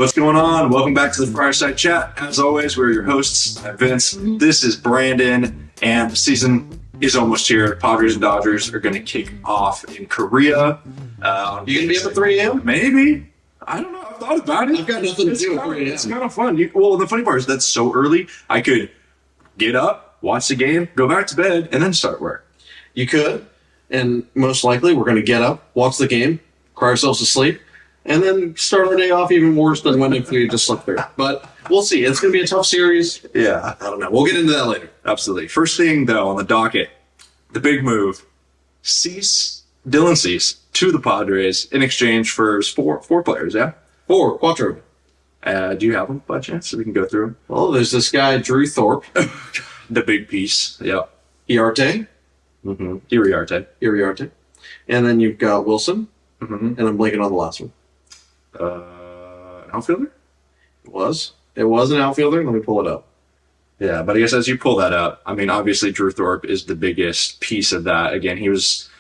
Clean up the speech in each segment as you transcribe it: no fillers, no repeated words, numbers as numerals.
What's going on? Welcome back to the Friarside chat. As always, we're your hosts. I'm Vince. This is Brandon, and the season is almost here. Padres and Dodgers are going to kick off in Korea. You going to be up at 3 a.m.? Maybe. I don't know. I've thought about it. I've got nothing to do at 3 a.m. It's kind of fun. Well, the funny part is that's so early. I could get up, watch the game, go back to bed, and then start work. You could, and most likely we're going to get up, watch the game, cry ourselves to sleep, and then start our day off even worse than when if we just slept through. But we'll see. It's going to be a tough series. Yeah. I don't know. We'll get into that later. Absolutely. First thing, though, on the docket, the big move, Dylan Cease to the Padres in exchange for four players, yeah? Quattro. Do you have them by chance so we can go through them? Well, there's this guy, Drew Thorpe. The big piece, yep. Iarte. Mm-hmm. Iriarte. And then you've got Wilson. Mm-hmm. And I'm blanking on the last one. Outfielder? It was an outfielder. Let me pull it up. Yeah, but I guess as you pull that up, I mean, obviously Drew Thorpe is the biggest piece of that. Again, he was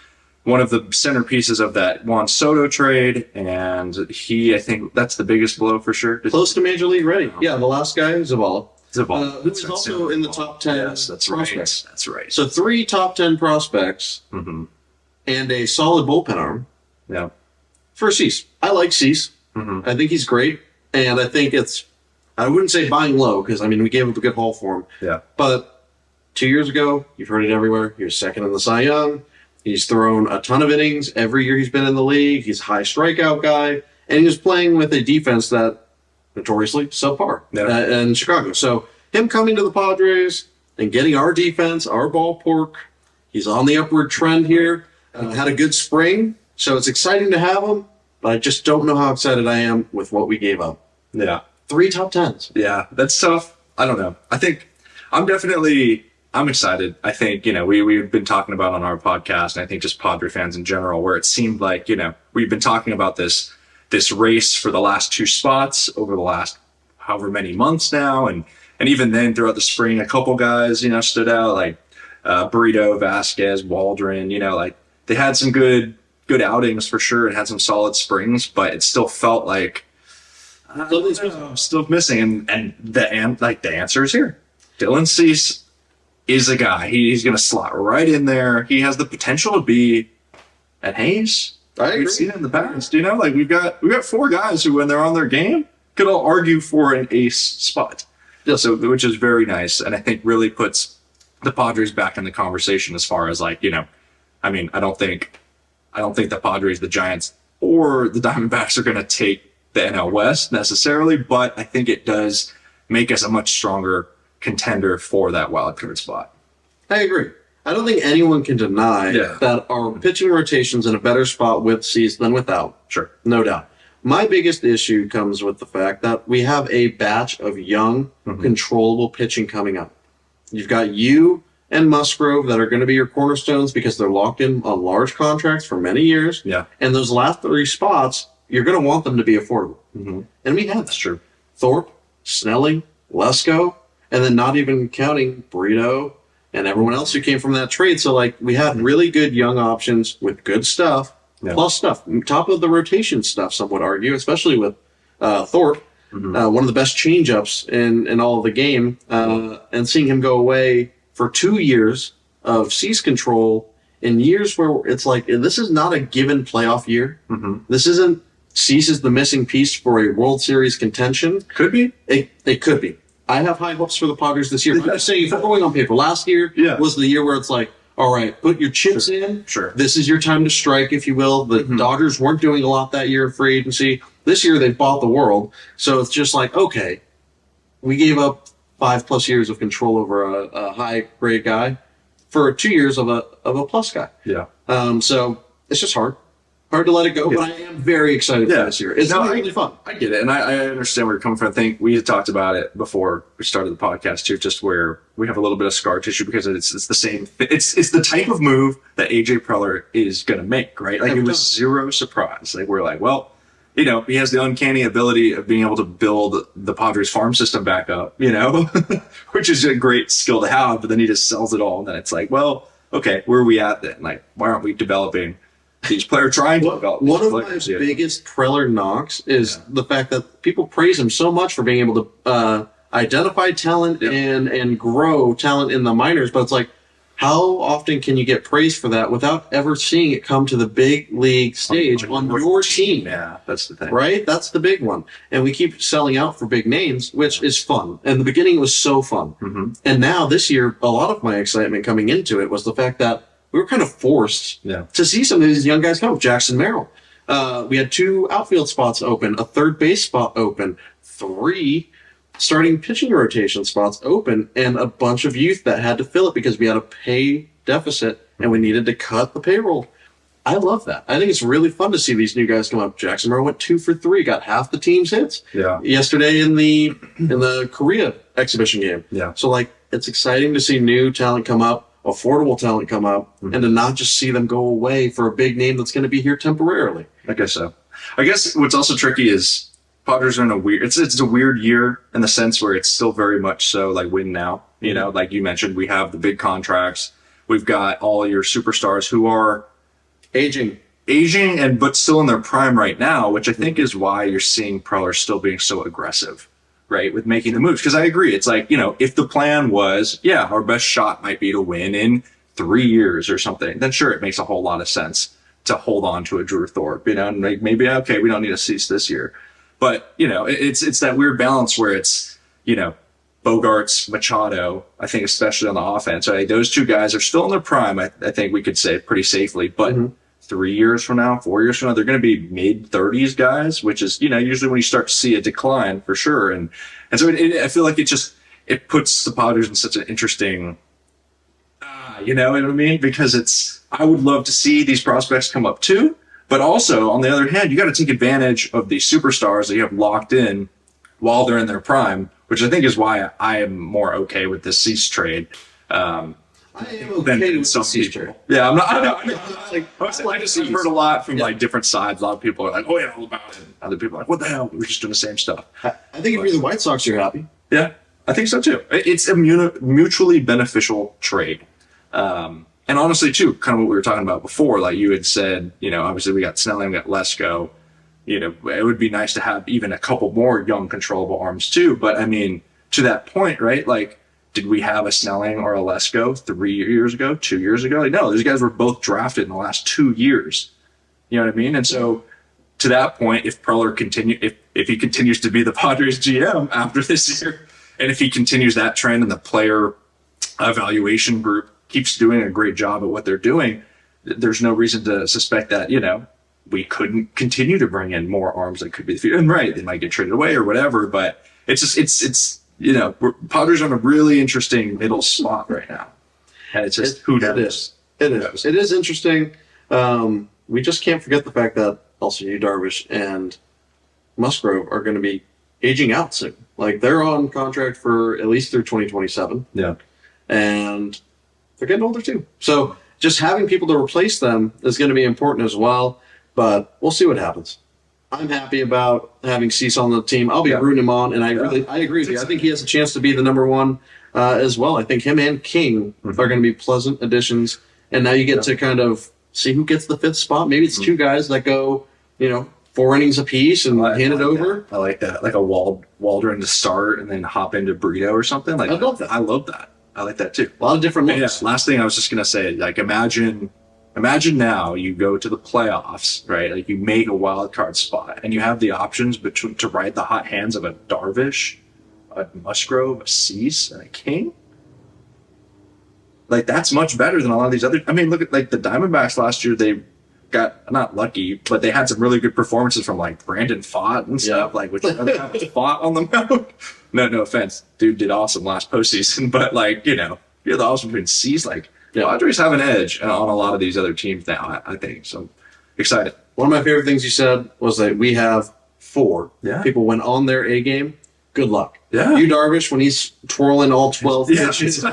one of the centerpieces of that Juan Soto trade, and I think that's the biggest blow for sure. Close to Major League ready. Yeah, the last guy, Zavala. Who is That's also in the top 10 Yes, that's prospects. right. That's right. So 3 top 10 prospects Mm-hmm. and a solid bullpen arm Yeah. for Cease. I like Cease. Mm-hmm. I think he's great, and I think I wouldn't say buying low, because, I mean, we gave up a good haul for him. Yeah. But 2 years ago, you've heard it everywhere, he was second in the Cy Young. He's thrown a ton of innings every year he's been in the league. He's a high strikeout guy, and he was playing with a defense that notoriously subpar in Chicago. So him coming to the Padres and getting our defense, our ballpark, he's on the upward trend here. Had a good spring, so it's exciting to have him, but I just don't know how excited I am with what we gave up. Yeah. 3 top 10s. Yeah, that's tough. I don't know. I think I'm excited. I think, we've been talking about on our podcast, and I think just Padre fans in general, where it seemed like, we've been talking about this race for the last 2 spots over the last however many months now. And even then throughout the spring, a couple guys, stood out like Burrito, Vasquez, Waldron, like they had some good outings for sure and had some solid springs, but it still felt like still missing. And the answer is here. Dylan Cease is a guy. He's going to slot right in there. He has the potential to be an ace. I agree. We've seen it in the past. We've got 4 guys who, when they're on their game, could all argue for an ace spot. Yeah, so which is very nice, and I think really puts the Padres back in the conversation as far as I don't think the Padres, the Giants, or the Diamondbacks are going to take the NL West necessarily, but I think it does make us a much stronger contender for that wild card spot. I agree. I don't think anyone can deny that our pitching rotation's in a better spot with Cease than without. Sure. No doubt. My biggest issue comes with the fact that we have a batch of young, controllable pitching coming up. You've got you and Musgrove that are going to be your cornerstones because they're locked in on large contracts for many years. Yeah. And those last 3 spots, you're going to want them to be affordable. Mm-hmm. And we have that. That's true. Thorpe, Snelling, Lesko, and then not even counting Burrito and everyone else who came from that trade. So, we had really good young options with good stuff, plus stuff. Top of the rotation stuff, some would argue, especially with Thorpe. One of the best change-ups in all of the game. And seeing him go away for 2 years of Cease control in years where it's like, this is not a given playoff year. Mm-hmm. This isn't Cease is the missing piece for a World Series contention. Could be. It could be. I have high hopes for the Padres this year. I'm just saying, if we're going on paper, last year was the year where it's like, all right, put your chips in. Sure. This is your time to strike, if you will. The Dodgers weren't doing a lot that year in free agency. This year, they've bought the world. So it's just like, okay, we gave up 5+ years of control over a high-grade guy for 2 years of a plus guy. Yeah. So it's just hard. Hard to let it go, but I am very excited for this year. It's really fun. I get it, and I understand where you're coming from. I think we had talked about it before we started the podcast too, just where we have a little bit of scar tissue because it's the same. It's the type of move that AJ Preller is going to make, right? Like, it was zero surprise. Like, we're like, well, he has the uncanny ability of being able to build the Padres farm system back up, which is a great skill to have, but then he just sells it all, and then it's like, well, okay, where are we at then? Like, why aren't we developing these players, trying to develop One these of my players. biggest Preller knocks is the fact that people praise him so much for being able to identify talent and grow talent in the minors, but it's like, how often can you get praised for that without ever seeing it come to the big league stage on your team? Yeah, that's the thing. Right? That's the big one. And we keep selling out for big names, which is fun. And the beginning was so fun. Mm-hmm. And now this year, a lot of my excitement coming into it was the fact that we were kind of forced to see some of these young guys come. Jackson Merrill. We had 2 outfield spots open, a third base spot open, 3 starting pitching rotation spots open, and a bunch of youth that had to fill it because we had a pay deficit and we needed to cut the payroll. I love that. I think it's really fun to see these new guys come up. Jackson Merrill went 2 for 3, got half the team's hits. Yeah. Yesterday in the Korea exhibition game. Yeah. So like, it's exciting to see new talent come up, affordable talent come up, and to not just see them go away for a big name that's going to be here temporarily. I guess so. I guess what's also tricky is Padres are in a weird. It's a weird year in the sense where it's still very much so like win now. You know, like you mentioned, we have the big contracts. We've got all your superstars who are aging, and but still in their prime right now, which I think is why you're seeing Preller still being so aggressive, right, with making the moves. Because I agree, it's like, you know, if the plan was, our best shot might be to win in 3 years or something, then sure, it makes a whole lot of sense to hold on to a Drew Thorpe, you know, and maybe okay, we don't need to cease this year. But, you know, it's that weird balance where it's, you know, Bogarts, Machado, I think especially on the offense, right? Those 2 guys are still in their prime, I think we could say pretty safely. But 3 years from now, 4 years from now, they're going to be mid-30s guys, which is, you know, usually when you start to see a decline for sure. And so I feel like it puts the Padres in such an interesting, you know what I mean? Because I would love to see these prospects come up too. But also, on the other hand, you got to take advantage of these superstars that you have locked in while they're in their prime, which I think is why I am more okay with this Cease trade. I am okay with the Cease trade. Yeah, I'm not. I know. I just heard a lot from like different sides. A lot of people are like, "Oh yeah, all about it." And other people are like, "What the hell? We're just doing the same stuff." I think if you're the White Sox, you're happy. Yeah, I think so too. It's a mutually beneficial trade. And honestly, too, kind of what we were talking about before, like you had said, you know, obviously we got Snelling, we got Lesko. You know, it would be nice to have even a couple more young, controllable arms too. But I mean, to that point, right? Like, did we have a Snelling or a Lesko 3 years ago, 2 years ago? Like, no, these guys were both drafted in the last 2 years. You know what I mean? And so, to that point, if Preller if he continues to be the Padres GM after this year, and if he continues that trend and the player evaluation group keeps doing a great job at what they're doing, there's no reason to suspect that, you know, we couldn't continue to bring in more arms that could be the future. And right, they might get traded away or whatever, but it's you know, Padres are in a really interesting middle spot right now. And it's just who knows. It is interesting. We just can't forget the fact that also you, Darvish, and Musgrove are going to be aging out soon. Like, they're on contract for at least through 2027. Yeah. And they're getting older too. So just having people to replace them is going to be important as well. But we'll see what happens. I'm happy about having Cease on the team. I'll be rooting him on, and I agree with you. I think he has a chance to be the number one as well. I think him and King are going to be pleasant additions. And now you get to kind of see who gets the 5th spot. Maybe it's 2 guys that go, you know, 4 innings apiece and hand it over. I like that. Like a Waldron to start and then hop into Burrito or something. Like, I love that. I love that. I like that too. A lot of different looks. Yeah. Last thing I was just gonna say, like, imagine now you go to the playoffs, right? Like, you make a wild card spot and you have the options to ride the hot hands of a Darvish, a Musgrove, a Cease, and a King. Like, that's much better than a lot of these other. I mean, look at like the Diamondbacks last year. They got not lucky, but they had some really good performances from like Brandon Pfaadt and stuff. Like, which Pfaadt on the mound. No offense, dude did awesome last postseason, but like, you know, you're the awesome between C's. Like, Padres have an edge on a lot of these other teams now. I think so. Excited. One of my favorite things you said was that we have 4 people when on their A game. Good luck. Yeah. You, Darvish, when he's twirling all 12 pitches.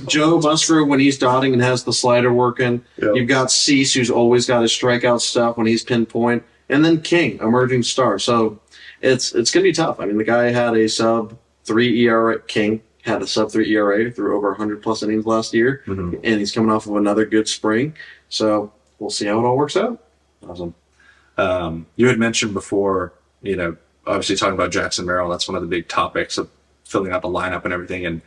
Joe Musgrove when he's dotting and has the slider working. Yep. You've got Cease, who's always got his strikeout stuff when he's pinpoint. And then King, emerging star. So it's going to be tough. I mean, the guy had a sub-3 ERA. King had a sub-3 ERA through over 100-plus innings last year. Mm-hmm. And he's coming off of another good spring. So we'll see how it all works out. Awesome. You had mentioned before, obviously talking about Jackson Merrill. That's one of the big topics of filling out the lineup and everything.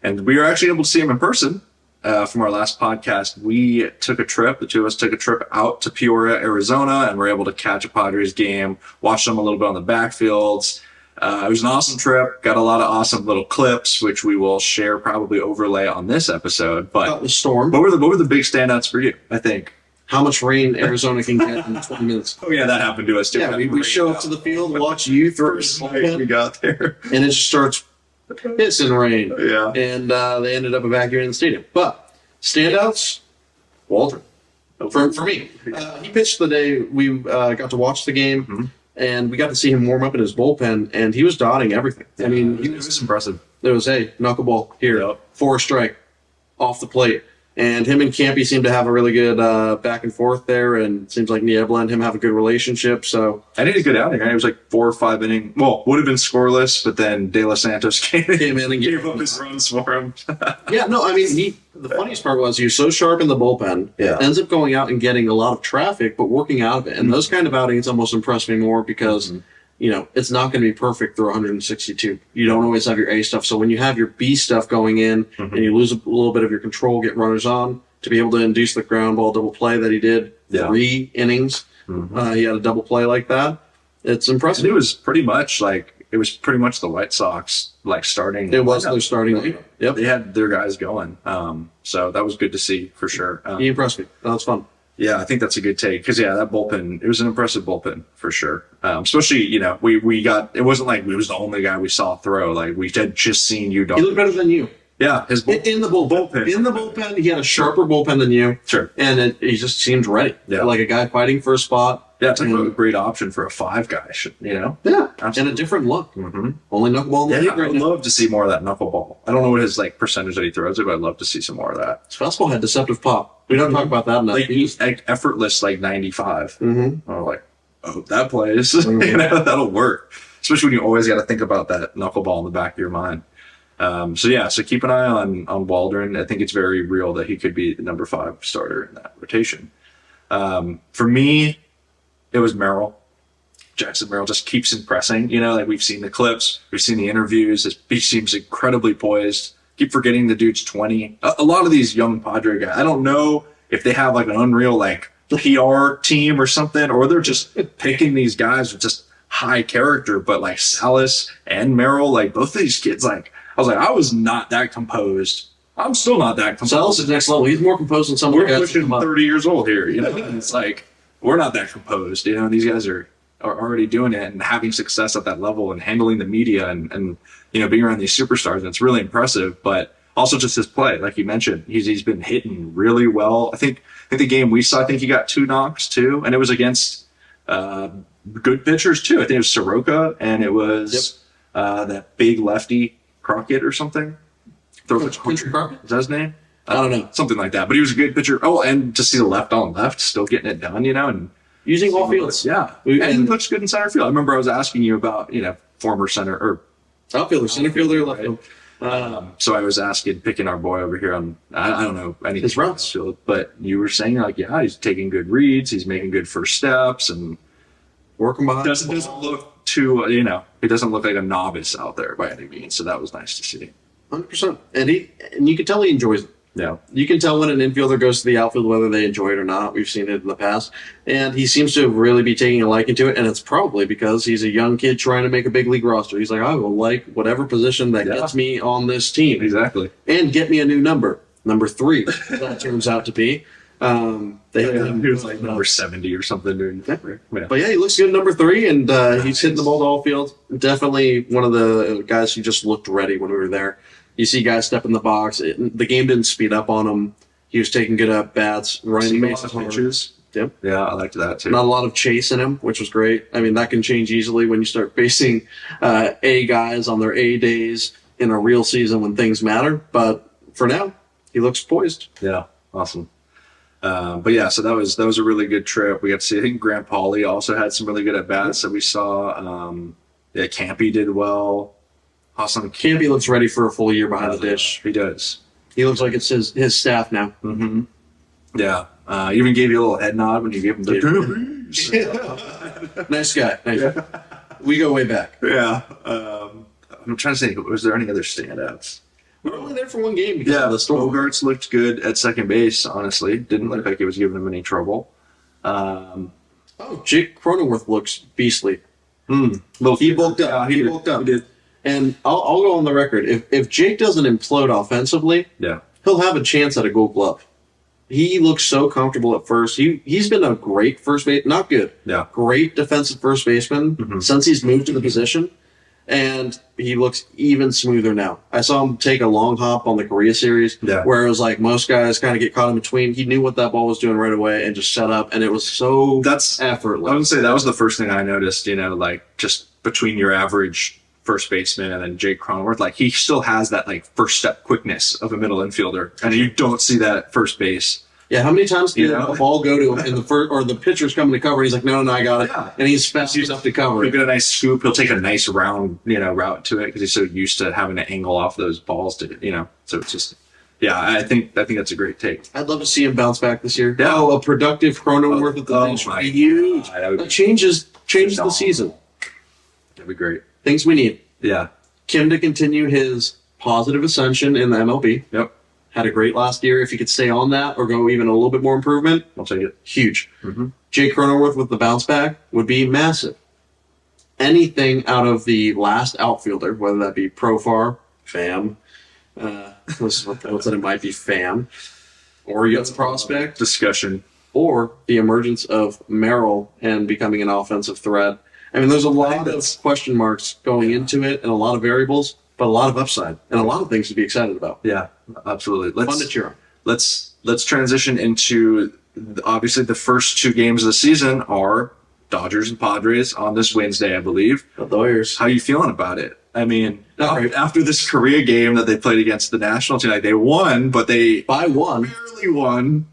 And we were actually able to see him in person from our last podcast. We took a trip. The two of us took a trip out to Peoria, Arizona, and were able to catch a Padres game, watch them a little bit on the backfields. It was an awesome trip. Got a lot of awesome little clips, which we will share, probably overlay on this episode. But the storm. What were the big standouts for you? I think. How much rain Arizona can get in 20 minutes. Oh yeah, that happened to us too. Yeah, we show up to the field, watch you throw we got there, and it just starts pissing rain. Yeah, and they ended up evacuating the stadium. But standouts, Waldron. For me, he pitched the day we got to watch the game, and we got to see him warm up in his bullpen, and he was dotting everything. I mean, it was impressive. It was, hey, knuckleball here, 4 strike, off the plate. And him and Campy seem to have a really good back and forth there, and it seems like Niebla and him have a good relationship. So I need a good outing. Right? It was like 4 or 5 inning. Well, would have been scoreless, but then De Los Santos came in and gave up his runs for him. Yeah, no, I mean, the funniest part was he was so sharp in the bullpen. Yeah, ends up going out and getting a lot of traffic, but working out of it. And those kind of outings almost impress me more because. It's not going to be perfect through 162. You don't always have your A stuff. So when you have your B stuff going in and you lose a little bit of your control, get runners on, to be able to induce the ground ball double play that he did, 3 innings, he had a double play like that. It's impressive. And it was pretty much the White Sox starting. It was their starting lineup. Yep. They had their guys going. So that was good to see for sure. He impressed me. That was fun. Yeah, I think that's a good take because that bullpen, it was an impressive bullpen for sure. Especially, it wasn't like we was the only guy we saw throw. Like we had just seen you. He looked better than you. Yeah, his in the bullpen. In the bullpen, he had a sharper bullpen than you. Sure, and he just seemed ready. Yeah, like a guy fighting for a spot. Yeah, it's like a great option for a 5 guy. Yeah, absolutely. And a different look. Only knuckleball in the league right now. I'd love to see more of that knuckleball. I don't know what his percentage that he throws it, but I'd love to see some more of that. His fastball had deceptive pop. We don't talk about that enough. He's effortless, 95. I'm like, that plays. That'll work. Especially when you always got to think about that knuckleball in the back of your mind. So keep an eye on Waldron. I think it's very real that he could be the number 5 starter in that rotation. For me, it was Merrill. Jackson Merrill just keeps impressing. We've seen the clips, we've seen the interviews. He seems incredibly poised. Keep forgetting the dude's 20. A lot of these young Padre guys, I don't know if they have an unreal PR team or something, or they're just picking these guys with just high character. But Salas and Merrill, both of these kids, I was not that composed. I'm still not that composed. Salas is next level. He's more composed than some We're of the guys. Pushing 30 years old here. It's we're not that composed. These guys are already doing it and having success at that level and handling the media and being around these superstars. And it's really impressive, but also just his play, like you mentioned, he's been hitting really well. I think the game we saw, I think he got 2 knocks too, and it was against good pitchers too. I think it was Soroka and it was that big lefty Crockett or something. Crockett? Is that his name? I don't know. Something like that. But he was a good pitcher. Oh, and to see the left on left, still getting it done, and using all fields. Yeah. And he looks good in center field. I remember I was asking you about, former center or outfielder, center fielder, left field. So I was picking our boy over here on, I don't know anything his routes, field, but you were saying he's taking good reads, he's making good first steps, and working behind. Doesn't look too, he doesn't look like a novice out there by any means. So that was nice to see. 100%. And you can tell he enjoys it. Yeah. You can tell when an infielder goes to the outfield whether they enjoy it or not. We've seen it in the past. And he seems to really be taking a liking to it. And it's probably because he's a young kid trying to make a big league roster. He's like, I will like whatever position that gets me on this team. Exactly. And get me a new number 3, that turns out to be. He was number 70 or something during the yeah. But he looks good number 3, and he's hitting the ball to all field. Definitely one of the guys who just looked ready when we were there. You see guys step in the box. The game didn't speed up on him. He was taking good at bats, running bases, pitches. Yep. Yeah, I liked that too. Not a lot of chase in him, which was great. I mean, that can change easily when you start facing A guys on their A days in a real season when things matter. But for now, he looks poised. Yeah, awesome. So that was a really good trip. We got to see, I think Grant Pauly also had some really good at bats that we saw. Campy did well. Awesome. Campy looks ready for a full year behind the dish. He does. He looks like it's his staff now. Mm-hmm. Yeah. Even gave you a little head nod when you gave him the Nice guy. Nice guy. We go way back. Yeah. I'm trying to think, was there any other standouts? We were only there for one game because of the storm. Bogarts looked good at second base, honestly. Didn't look like it was giving him any trouble. Jake Cronenworth looks beastly. He bulked up. He bulked up. He did. And I'll go on the record. If Jake doesn't implode offensively, he'll have a chance at a Gold Glove. He looks so comfortable at first. He's been a great first base, not good. Yeah. Great defensive first baseman since he's moved to the position. And he looks even smoother now. I saw him take a long hop on the Korea series where it was like most guys kind of get caught in between. He knew what that ball was doing right away and just set up, and it was so effortless. I would say that was the first thing I noticed, like just between your average first baseman and then Jake Cronenworth, like he still has that like first step quickness of a middle infielder, and you don't see that at first base. Yeah, how many times did a ball go to him in the first, or the pitcher's coming to cover, and he's like, no, I got it. Yeah. And he's fast enough to cover. He'll get a nice scoop. He'll take a nice round, route to it because he's so used to having to angle off those balls to, so it's just, I think that's a great take. I'd love to see him bounce back this year. Yeah. A productive Cronenworth at the bench would be huge. That changes the season. That'd be great. Things we need. Yeah. Kim to continue his positive ascension in the MLB. Yep. Had a great last year. If he could stay on that or go even a little bit more improvement, I'll take it. Huge. Jake Cronenworth with the bounce back would be massive. Anything out of the last outfielder, whether that be Profar, Fam, what's that? It might be Fam, or Young prospect discussion, or the emergence of Merrill and becoming an offensive threat. I mean, there's a lot of question marks going into it and a lot of variables, but a lot of upside and a lot of things to be excited about. Yeah, absolutely. Fun to cheer on. Let's transition into obviously the first two games of the season are Dodgers and Padres on this Wednesday, I believe. The Dodgers. How are you feeling about it? I mean, after this Korea game that they played against the national team, like they won, but they barely won.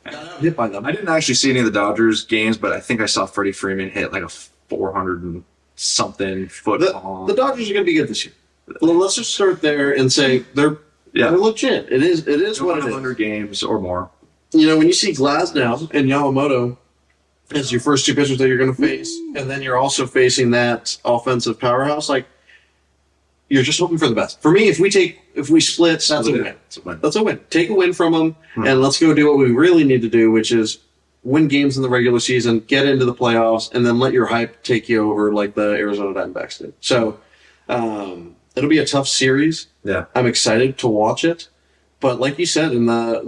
Got out hit by them. I didn't actually see any of the Dodgers games, but I think I saw Freddie Freeman hit like a 400 and something foot ball. The Dodgers are going to be good this year. Well, let's just start there and say they're legit. It is what it is. 100 games or more. When you see Glasnow and Yamamoto as your first two pitchers that you're going to face, and then you're also facing that offensive powerhouse, like you're just hoping for the best. For me, if we split, that's a win. That's a win. Take a win from them, and let's go do what we really need to do, which is win games in the regular season, get into the playoffs, and then let your hype take you over like the Arizona Diamondbacks did. So it'll be a tough series. Yeah, I'm excited to watch it. But like you said,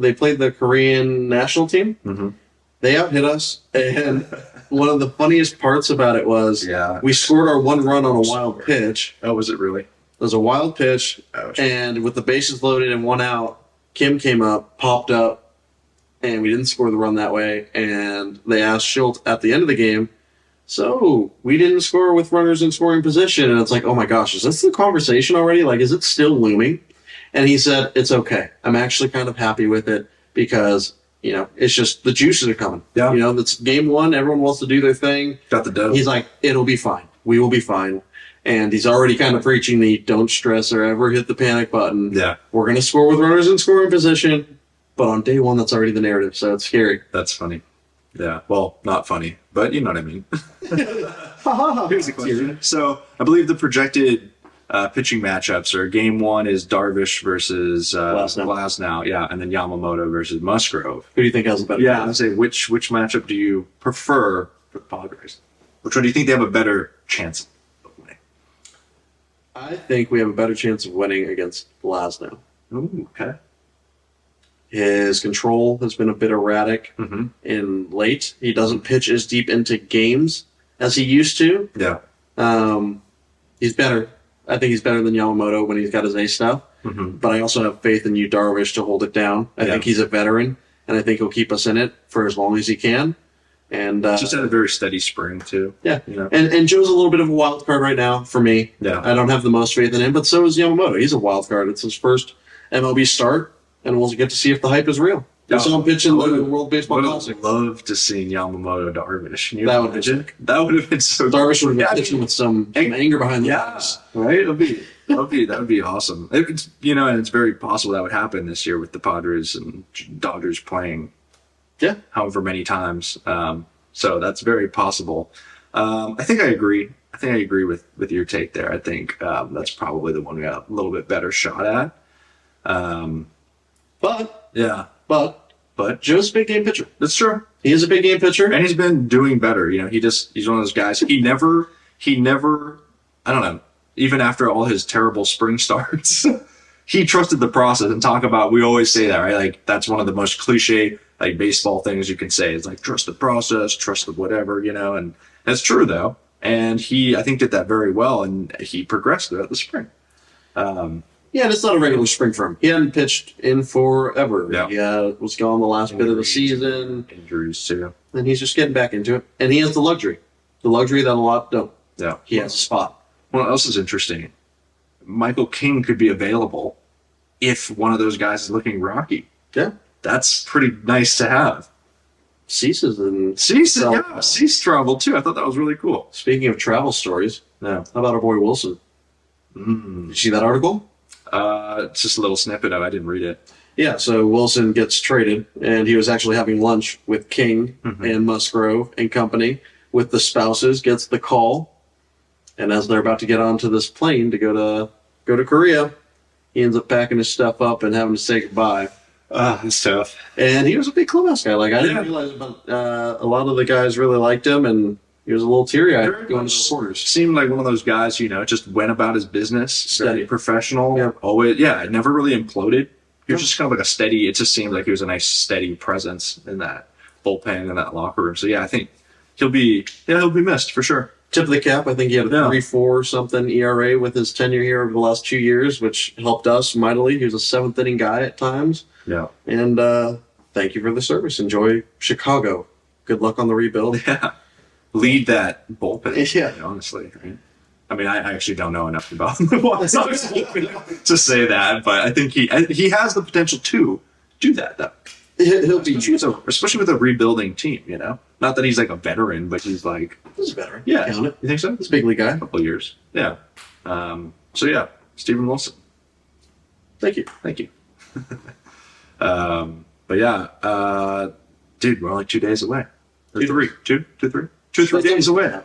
they played the Korean national team. They out-hit us, and one of the funniest parts about it was we scored our one run on a wild pitch. Oh, was it really? It was a wild pitch, and with the bases loaded and one out, Kim came up, popped up, and we didn't score the run that way. And they asked Schultz at the end of the game, so we didn't score with runners in scoring position. And it's like, oh my gosh, is this the conversation already? Like, is it still looming? And he said, it's okay. I'm actually kind of happy with it because, it's just the juices are coming. Yeah. That's game one. Everyone wants to do their thing. Got the dough. He's like, it'll be fine. We will be fine. And he's already kind of preaching the don't stress or ever hit the panic button. Yeah. We're going to score with runners in scoring position. But on day one, that's already the narrative. So it's scary. That's funny. Yeah. Well, not funny, but you know what I mean. Here's the question. So I believe the projected pitching matchups are game one is Darvish versus Glasnow. Yeah. And then Yamamoto versus Musgrove. Who do you think has a better chance? I would say which matchup do you prefer for the Padres? Which one do you think they have a better chance of winning? I think we have a better chance of winning against Glasnow. Ooh, okay. His control has been a bit erratic in late. He doesn't pitch as deep into games as he used to. Yeah. He's better. I think he's better than Yamamoto when he's got his A stuff. But I also have faith in you, Darvish, to hold it down. I think he's a veteran, and I think he'll keep us in it for as long as he can. And just had a very steady spring, too. Yeah. And Joe's a little bit of a wild card right now for me. Yeah. I don't have the most faith in him, but so is Yamamoto. He's a wild card. It's his first MLB start, and we'll get to see if the hype is real. I saw him pitch in the World Baseball Classic. I would love to see Yamamoto Darvish. That would have been That would have been so. Darvish would have been pitching with some anger behind the eyes. Right. That would be awesome. And it's very possible that would happen this year with the Padres and Dodgers playing Yeah. however many times. So that's very possible. I think I agree. I think I agree with your take there. I think that's probably the one we got a little bit better shot at. But Yeah. But Joe's a big game pitcher. That's true. He is a big game pitcher. And he's been doing better. You know, he's one of those guys. He never, I don't know, even after all his terrible spring starts, he trusted the process. And talk about, we always say that, right? Like, that's one of the most cliche, like, baseball things you can say. It's like, trust the process, trust the whatever, you know, and that's true, though. And he, I think, did that very well, and he progressed throughout the spring. Yeah, and it's not a regular spring for him. He hadn't pitched in forever. Yeah. He was gone the last bit of the season. Injuries, too. And he's just getting back into it. And he has the luxury that a lot don't. Yeah. He has a spot. What else is interesting? Michael King could be available if one of those guys is looking rocky. Yeah. That's pretty nice to have. Cease is in. Cease traveled too. I thought that was really cool. Speaking of travel stories, Yeah. how about our boy Wilson? Did you see that article? It's just a little snippet of it. I didn't read it. Yeah, so Wilson gets traded, and he was actually having lunch with King and Musgrove and company with the spouses, gets the call, and as they're about to get onto this plane to go to Korea, he ends up packing his stuff up and having to say goodbye. It's tough. And he was a big clubhouse guy. Like, I didn't realize, but a lot of the guys really liked him, and he was a little teary-eyed going to supporters. Seemed like one of those guys, you know, just went about his business, very professional. Yeah. Always, it never really imploded. He was just kind of like a steady. It just seemed like he was a nice, steady presence in that bullpen and that locker room. So yeah, I think he'll be missed for sure. Tip of the cap, I think he had a 3.4 something ERA with his tenure here over the last 2 years, which helped us mightily. He was a seventh inning guy at times. Yeah. And thank you for the service. Enjoy Chicago. Good luck on the rebuild. Yeah. Lead that bullpen. Yeah. Honestly. Right? I mean, I actually don't know enough about the bullpen to say that, but I think he has the potential to do that, though. He'll be especially with a rebuilding team, you know? Not that he's like a veteran, but he's like... He's a veteran. Yeah. Count it. You think so? He's a big league guy. A couple of years. Yeah. So yeah, Stephen Wilson. Thank you. Thank you. But yeah, dude, we're only 2 days away. Or 3 days away.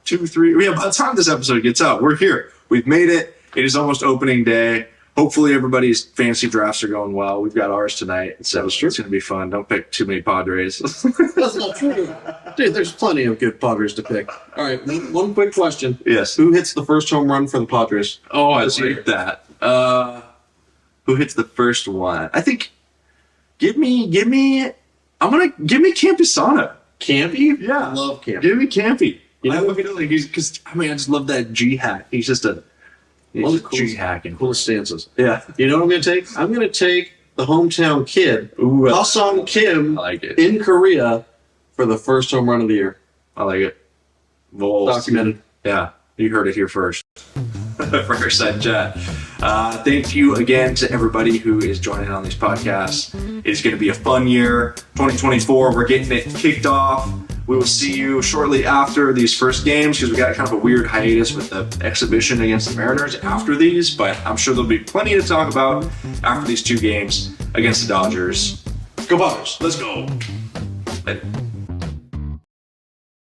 2, 3. Yeah, by the time this episode gets out, we're here. We've made it. It is almost opening day. Hopefully everybody's fantasy drafts are going well. We've got ours tonight, so it's going to be fun. Don't pick too many Padres. That's not true. Dude, there's plenty of good Padres to pick. All right, one quick question. Yes. Who hits the first home run for the Padres? Oh, I like that. Who hits the first one? I think. Give me Campusano. Campy? Yeah. I love Campy. Give me Campy. You know, I have a feeling because I just love that G hack. He's just a G hacking. Coolest stances. Yeah. You know what I'm going to take? I'm going to take the hometown kid, Ha-Sung Kim, I like it. in Korea for the first home run of the year. I like it. Well, Documented. Yeah, you heard it here first. Friarside Chat. Thank you again to everybody who is joining on these podcasts. It's going to be a fun year. 2024, we're getting it kicked off. We will see you shortly after these first games because we got kind of a weird hiatus with the exhibition against the Mariners after these, but I'm sure there'll be plenty to talk about after these 2 games against the Dodgers. Go Padres. Let's go. Later.